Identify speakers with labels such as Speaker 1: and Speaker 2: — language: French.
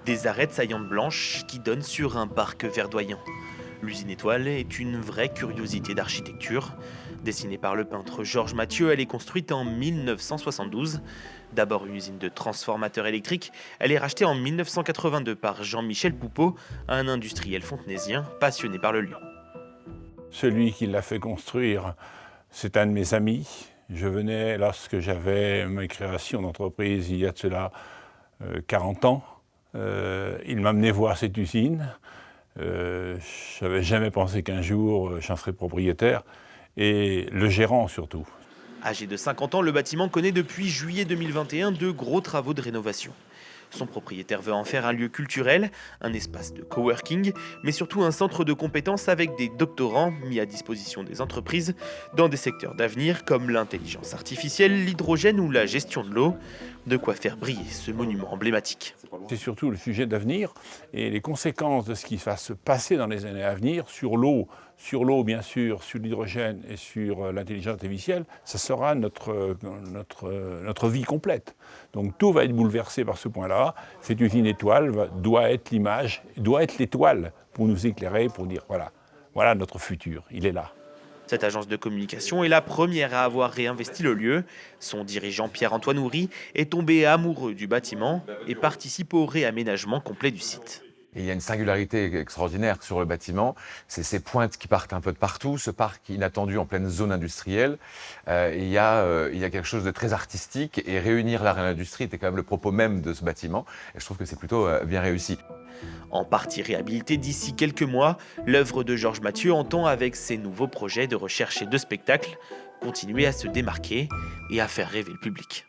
Speaker 1: Des arêtes saillantes blanches qui donnent sur un parc verdoyant. L'usine étoile est une vraie curiosité d'architecture. Dessinée par le peintre Georges Mathieu, elle est construite en 1972. D'abord une usine de transformateurs électriques, elle est rachetée en 1982 par Jean-Michel Poupeau, un industriel fontenaisien passionné par le lieu.
Speaker 2: Celui qui l'a fait construire, c'est un de mes amis. Je venais lorsque j'avais mes créations d'entreprise il y a de cela 40 ans. Il m'a amené voir cette usine. Je n'avais jamais pensé qu'un jour j'en serais propriétaire, et le gérant surtout.
Speaker 1: Âgé de 50 ans, le bâtiment connaît depuis juillet 2021 de gros travaux de rénovation. Son propriétaire veut en faire un lieu culturel, un espace de coworking, mais surtout un centre de compétences avec des doctorants mis à disposition des entreprises dans des secteurs d'avenir comme l'intelligence artificielle, l'hydrogène ou la gestion de l'eau. De quoi faire briller ce monument emblématique.
Speaker 2: C'est surtout le sujet d'avenir et les conséquences de ce qui va se passer dans les années à venir sur l'eau bien sûr, sur l'hydrogène et sur l'intelligence artificielle, ça sera notre vie complète. Donc tout va être bouleversé par ce point-là. Cette usine étoile doit être l'image, doit être l'étoile pour nous éclairer, pour dire voilà notre futur, il est là.
Speaker 1: Cette agence de communication est la première à avoir réinvesti le lieu. Son dirigeant Pierre-Antoine Houry est tombé amoureux du bâtiment et participe au réaménagement complet du site.
Speaker 3: Et il y a une singularité extraordinaire sur le bâtiment, c'est ces pointes qui partent un peu de partout, ce parc inattendu en pleine zone industrielle. Il y a quelque chose de très artistique, et réunir l'art et l'industrie était quand même le propos même de ce bâtiment. Et je trouve que c'est plutôt bien réussi.
Speaker 1: En partie réhabilitée d'ici quelques mois, l'œuvre de Georges Mathieu entend, avec ses nouveaux projets de recherche et de spectacle, continuer à se démarquer et à faire rêver le public.